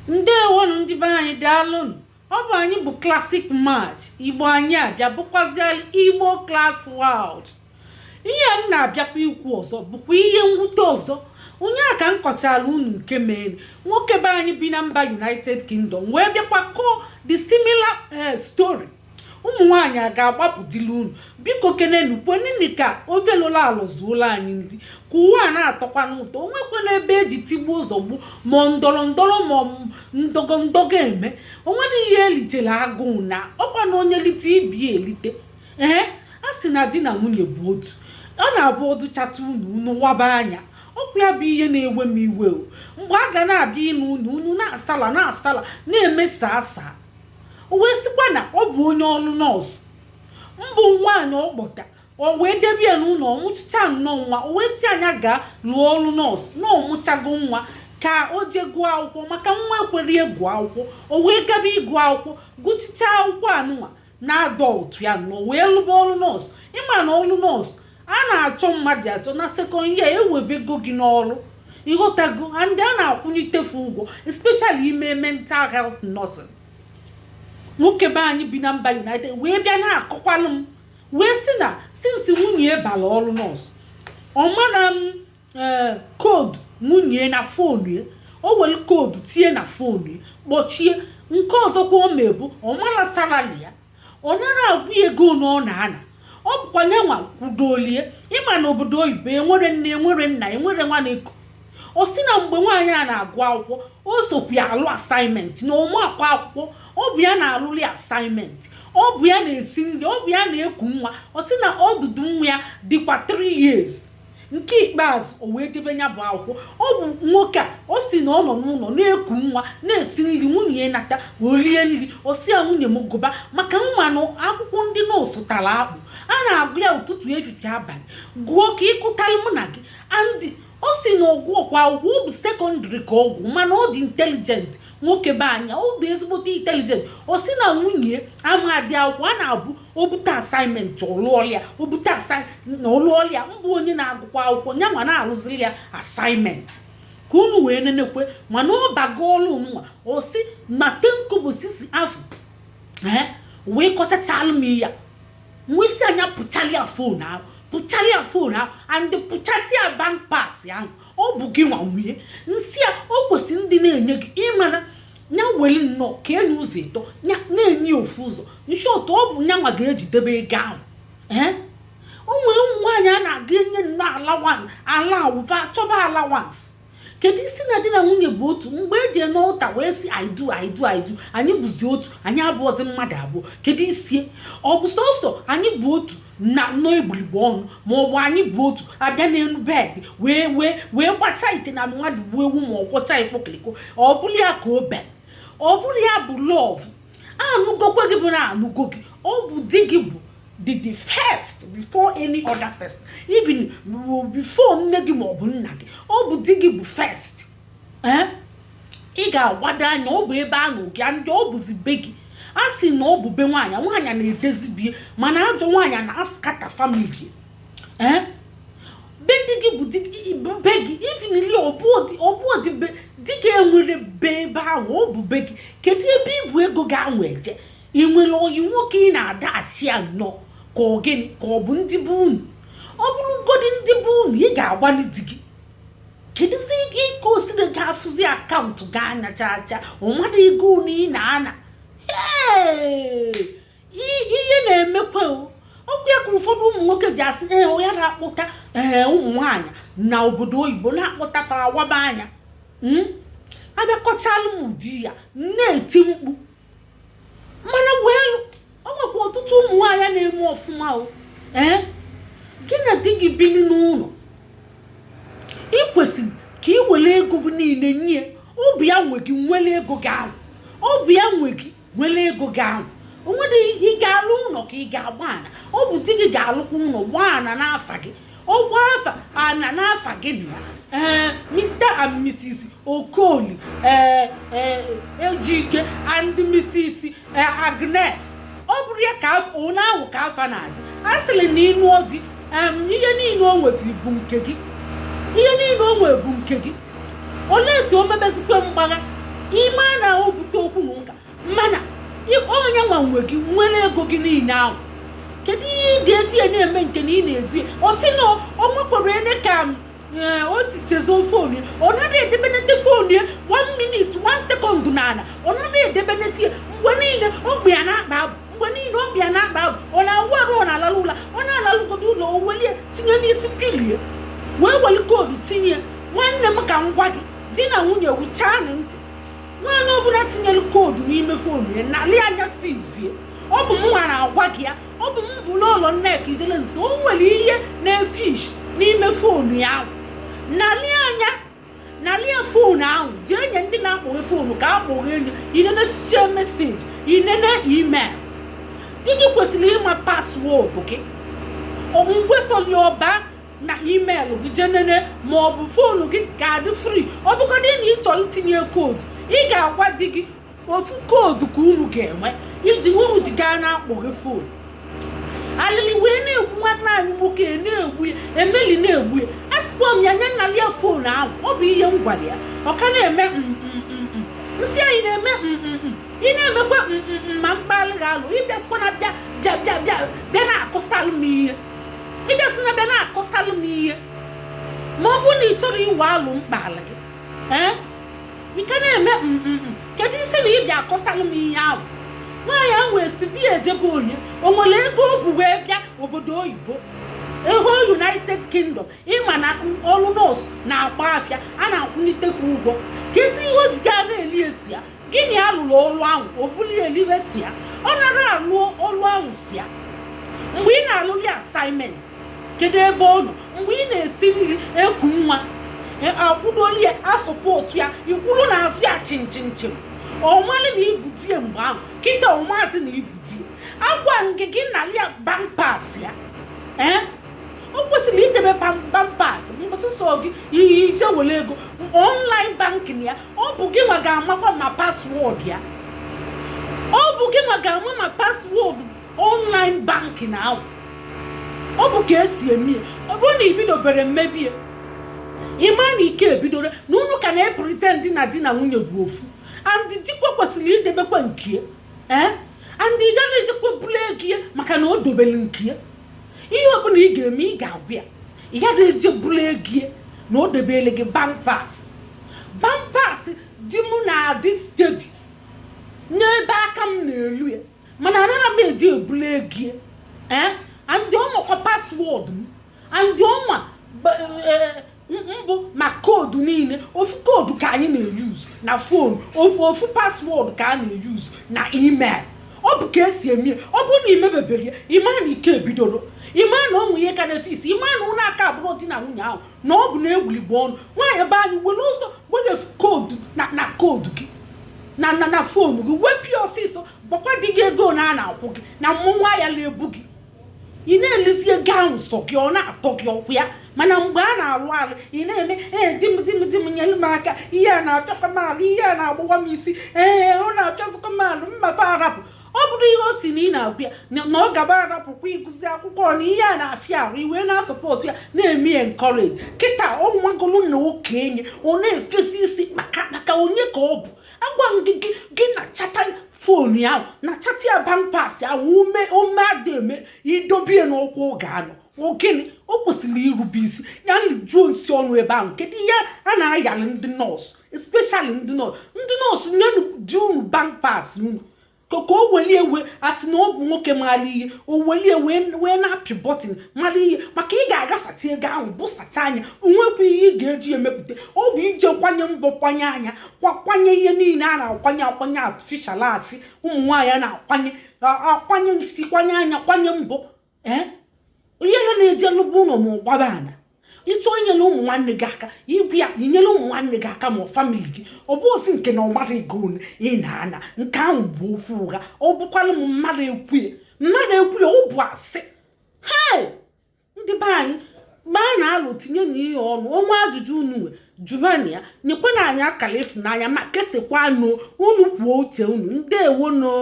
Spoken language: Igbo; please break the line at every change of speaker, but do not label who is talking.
Ndewonu ndị be anyị daalụnụ. Ọ bụ anyị bụ Classic Match Igbo anyị abịa bụkwazịalị Igbo Class World. Ihe m na-abịakwa ikwu ọzọ bụkwa ihe mwute ọzọ. Onye a ka m kọchara unu nke mere nwoke be anyị bi na mba United Kingdom wee bịakwa kọọ the similar story. Ụmụ nwaanyị a ga-agbapụdịla unu biko kenenu kwenini ka ovelola alụzuola anyị nri ka ụwa na-atọkwa n'ụtọ. O nwekwala ebe eji tigbuo ụzọ gbu ma ndọrọ ndọrọ ma ndọgọndọgọ eme. O nwere ihe elijere agụụ na ọkwa na onye lite ibi elite. A sị na di na nwunye bụ otu. Ọ na-abụ ọdụchata unu waba anya. Ọkwa ya bụ ihe na-ewe m iwe o. Mgbe a ga na-abịa ịnụ unu na-asala na-emesa asa. O wee sịkwa na ọ bụ onye ọrụ nọọsụ mbụ nwaanyị ọkpọta o wee debe ya n'ụlọ ọmụchicha nnọọ nwa. O wee si anya gaa lụọ ọrụ nọọsụ na ọmụchago nwa ka o jee gụọ akwụkwọ maka nwa ekwere ịgụ akwụkwọ. O wee gaba ịgụ akwụkwọ gụchicha akwụkwọ anụnwa na adọltụ ya nọ wee lụba ọrụ nọọsụ. Ịma na ọrụ nọọsụ a na-achọ mmadụ achọ na sekọnd ya ewebego gị n'ọrụ ịghọtago and a na-akwụnyitefu ụgwọ especially ime mental health nursing. Nwoke be anyị bi na mba United wee bịa na-akọkwalụ m wee sị na sinsi nwunye bala ọrụ nọọsụ ọ mara m koodu nwunye na fonu ya. O were koodu tinye na fonu ya kpọchie nke ọzọkwa o mebu ọ mara salari ya. Ọ nara agwụ ego na ọ na-ana. Ọ bụkwa nyanwa kwudolie. Ịma na obodo oyibo enwere nne enwere nna enwere nwa na-eko. O si na mgbe nwaanyị a na-agụ akwụkwọ o sopụ ya alụ asaịmentị na ụmụ akwa akwụkwọ. Ọ bụ ya na-alụli asaịmentị. Ọ bụ ya na-esi nri. Ọ bụ ya na-eku nwa. O si na ọdụdụ nwa ya dịkwa 3 years. Nke ikpeazụ o wee debe ya bụ akwụkwọ. Ọ bụ nwoke a o si na ọ nọ n'ụlọ na-eku nwa na-esi nri nwunye ya nata olie nri. O si ya nwunye m gụba maka mmanụ akwụkwọ ndị nọọsụ tara akpụ. A na-agụ ya ụtụtụ efifie abalị gụọ ka ịkụtalụ mụ na gị andị. O si na ọgwụ ọkwa ụgwọ ọ bụ sekọndịrị ka ọgwụ mana ọ dị intelijent nwoke be anya ọ dị ezigbote intelijent. O si na nwunye amadị akwụkwọ a na-abụ obute asaịmentị ọlụọlịa obute asaịmentị na ọlụọlịa mbụ onye na-agụkwa akwụkwọ ya ma na-arụziri ya asaịmentị ka unu wee nenekwe mana ọ bago ọlụ nwa. O si na tenko bụ 6 afọ wee kọchachalụ m ya wee si anya pụchalịa fonu ahụ pụchalịa fonu ahụ and pụchatịa bank pass ahụ. Ọ bụ gị nwa nwunye nsị a o kwesịrị ndị na-enye gị ịmara nya were nnọọ ka enye ụzọ ịtọ na-enye ofu ụzọ nshọtụ ọ bụ nyanwa ga-ejidebe ego ahụ. O nwere ụmụ nwaanyị a na-aga enye nnọọ alawụva chọba alawansị. Kedu isi na di na nwunye bụ otu mgbe eji n'ụta wee si I do anyị bụzi otu anyị abụọzi mmadụ abụọ. Kedu isi ọ bụ sọsọ anyị bụ otu na nọ igburigbo ọnụ ma ọ bụ anyị bụ otu abịa n'elu bed wee gbacha ite na mmadụ bụ ewu ma ọ kwọcha ikpokịrịko. Ọ bụrụ ya ka o bere ọ bụrụ ya bụ love anụgokwe gị bụ na anụgo gị. Ọ bụ di gị bụ the first before any other person even before nne gị ma ọ bụ nna gị. Ọ bụ di gị bụ first. Ị ga-agwado anya ọ bụ ebe ahụ gị ndị ọ bụzi be gị. A sị na ọ bụ be nwaanyị na-edezibie mana ajọ nwaanyị na-askata famili. Be di gị bụ be gị ifinili ọbụọdị di gị enwere be ebe ahụ ọ bụ be gị. Kedu ebe ibu ego ga-anwe eje? Ị nwere oyi nwoke ị na-ada asị ya nnọọ ka ọ gịnị ka ọ bụ ndị bụ unu? Ọ bụrụgodị ndị bụ unu ị ga-agbalị di gị. Kedụzi ike osiri ga-afụzi akaụntụ ga anya chacha ọ mara ego unu ị na-ana. Ihe na-emekwa ọkụ ya ka ụfọdụ ụmụ nwoke ji asị ya na-akpụta ụmụ nwaanyị na obodo oyibo na-akpụta fara waba anya. Abịakọchalụ m di ya na-eti mkpu mana weelu ọ nwekwa ọtụtụ ụmụ nwaanyị na-eme ọfụma gị na di gị bili n'ụlọ. Ị kwesịrị ka ị were ego gị niile nye obi ya nwe gị nwere ego gị ahụ. Obi ya nwe gị nwere ego gị ahụ. O nwere ị ga-alụ ụlọ ka ị ga-agba ana. Ọ bụ di gị ga-alụkwa ụlọ gbaa ana n'afa gị. Ọ gbaa afa ana n'afa gị na Mr. and Mrs. Okoli Ejike and Mrs. Agnes. Ọ bụrụ ya ka onye ahụ ka afa na-adị. A sịrị na ịnụ ọdị ihe niile o nweziri bụ nke gị. Ihe niile o nwere bụ nke gị. Ole si o mebezikwe mgbagha ime na onwe gị nwere ego gị niile ahụ kedu ihe ị ga-eji ya na-eme nke na ị na-ezu o si na o nwekwara ene ka o si chezo fon ya ọ naghị edebenete fon ya 1 minute 1 second n'ala ọ naghị edebenete ya mgbe niile ogbe ya na-akpa abụ mgbe niile obi ya na-akpa abụ ọ na-awụ arụ ọ na-alalụ ụlọ ọ na-alalụgodo ụlọ o welie tinye n'isi pilie wee weli koodu tinye nwanne m ka m gwa gị di na nwunye wuchaa na ntị nwaanyị ọbụla tinyere koodu n'ime fonu ya nalị anya sizie ọ bụ m nwa na-agwa gị ya ọ bụ m bụ n'ụlọ Nneka ijele nso o nwere ihe na-efish n'ime fonu ya ahụ nalị ya fonu ahụ jee nye ndị na-akpọghe fonu ka akpọghe enye inene chiche meseji inene email di gị kwesịrị ịma paswọọdụ gị ngwesoli ọba na email gị jenene ma ọ bụ fonu gị ga-adị free ọ bụgodị na ị chọọ itinye koodu ị ga-agwa di gị ofu koodu ka unu ga-enwe iji unu ji gaa na-akpọghe fonu alili wee na-egbu nwanne anyị nwoke na-egbu ya emeli na-egbu ya asịkwa m ya nye nnali ya fonu ahụ ọ bụ ihe m gwara ya ọ ka na-eme nsị anyị na-eme ị na-emekwa ma mkpalị ga-alụ ịbịasịkwa na bịa na-akọsalụ m ihe ịbịasị na bịa na-akọsalụ m ihe ma ọ bụ na ị chọrọ iwe alụ mkpalị gị ị ka na-eme kedu isi na ịbịa akọsalụ m ihe ahụ nwaanyị ahụ wee si bịa ejebe onye o nwere ego o bu wee bịa obodo oyibo ego United Kingdom ịma na ọrụ nọọsụ na-agba afịa a na-akwụnitefe ụgwọ kesi ihe o ji gaa na-eli esi ya gịnị alụrụ ọrụ ahụ o buli eliwe si ya ọ nara alụ ọrụ ahụ si ya mgbe ị na-alụli assignment kedu ebe ọ nọ mgbe ị na-esi nri eku nwa akwụdoli ya asọpọtụ ya ikwuru na azụ ya chim ọnwale na ibudie mgbe ahụ kịta ọmaazị na ibudie agwa nke gị na ya bampas ya o kwesịrị idebe bampas mgbụsị sọ gị ihe ije were ego online banking ya ọ bụ gị nwa ga-amakwa ma paswọọdụ ya ọ bụ gị nwa ga-ama ma paswọọdụ online banking ahụ ọ bụ ka esi eme ya ọ bụrụ na ibidobere mmebi ya ịma na ike ebidoro na unu ka na-epretend na di na nwunye bụ ofu and dikwa kwesịrị idebekwa nke and ị gaghị ejekwa bụla ego ya maka na o dobere nke ya ihe ọbụla ị ga-eme ị ga-agwa ya ị gaghị eje bụla ego ya na o debere gị bampas di m na-adị stedi n'ebe aka m na-elu ya mana anaghị m eji ebula ego ya and ọmakwa paswọọdụ m and ọma mbụ ma koodu niile ofu koodu ka anyị na-eyuzu na fonu ofu paswọọdụ ka a na-eyuzu na email ọ bụ ka esi eme ọ bụrụ na imebebere ya ịma na ike ebidoro ịma na ụmụ ihe ka na-efisi ịma na ụlọ aka abụrụ di na nwunye ahụ na ọ bụ na egwuligbo ọnụ nwaanyị ebe anyị were ụzọ gbenyefu koodu na koodu gị na fonu gị wepụ ya ọsịsọ gbakwa di gị ego na a na-akwụ gị na mmụnwa ya na-ebu gị ị na-elezi ego ahụ nsọ gị ọ na-atọ gị ọkwụ ya mana mgbe a na-alụ alụ ị na-eme di m nyere m aka ihe a na-apịakwa m alụ ihe a na-agbụwa m isi ọ na-apịazikwa m alụ mmafe arapụ ọ bụrụ ihe o si na ị na-agwa ya na ọ gaba arapụkwa ịgụzi akwụkwọ na ihe a na-afịa arụ iwe na-asọpọtụ ya na-eme ya encourage kịta ọ nwagolu na okenye ọ na-efesi isi maka onye ka ọ bụ agwa gị na chata fonu ya na chata ya bampas ahụ ume ademe idobie n'ụkwụ oge anọ ogene o kwesịrị irube isi ya nlijuo nsi ọnụ ebe ahụ kedu ihe a na-ayalị ndị nọọsụ especially ndị nọọsụ nyenu di unu bampas unu ka o welie ewe asị na ọ bụ nwoke mara ihe o welie wee na-apị bọtịn mara ihe maka ị ga-agasacha ego ahụ bụsacha anya onwekwa ihe ị ga-eji emepụta ọ bụ ije kwanye mbọ kwanye anya kwanye ihe niile a na-akwanye artificial asị ụmụ nwaanyị a na-akwanye isi kwanye anya kwanye mbọ ihe na-eje lụba ụlọ ma ụgbaba ana ịtụ onyela ụmụ nwanne gị aka ibu ya inyere ụmụ nwanne gị aka ma famili gị ọ bụ ozi nke na ọmara ego ị na-ana nke ahụ bụ okwu ụgha ọ bụkwala m mmadụ ekwu ya ọ bụ asị ndị be anyị mgbe a na-alụ tinye na ihe ọnụ onwe ajụjụ unu nwe jụbana ya nyekwana anyị akara ịfụnanya ma kesekwa unu kwuo uche unu ndeewo no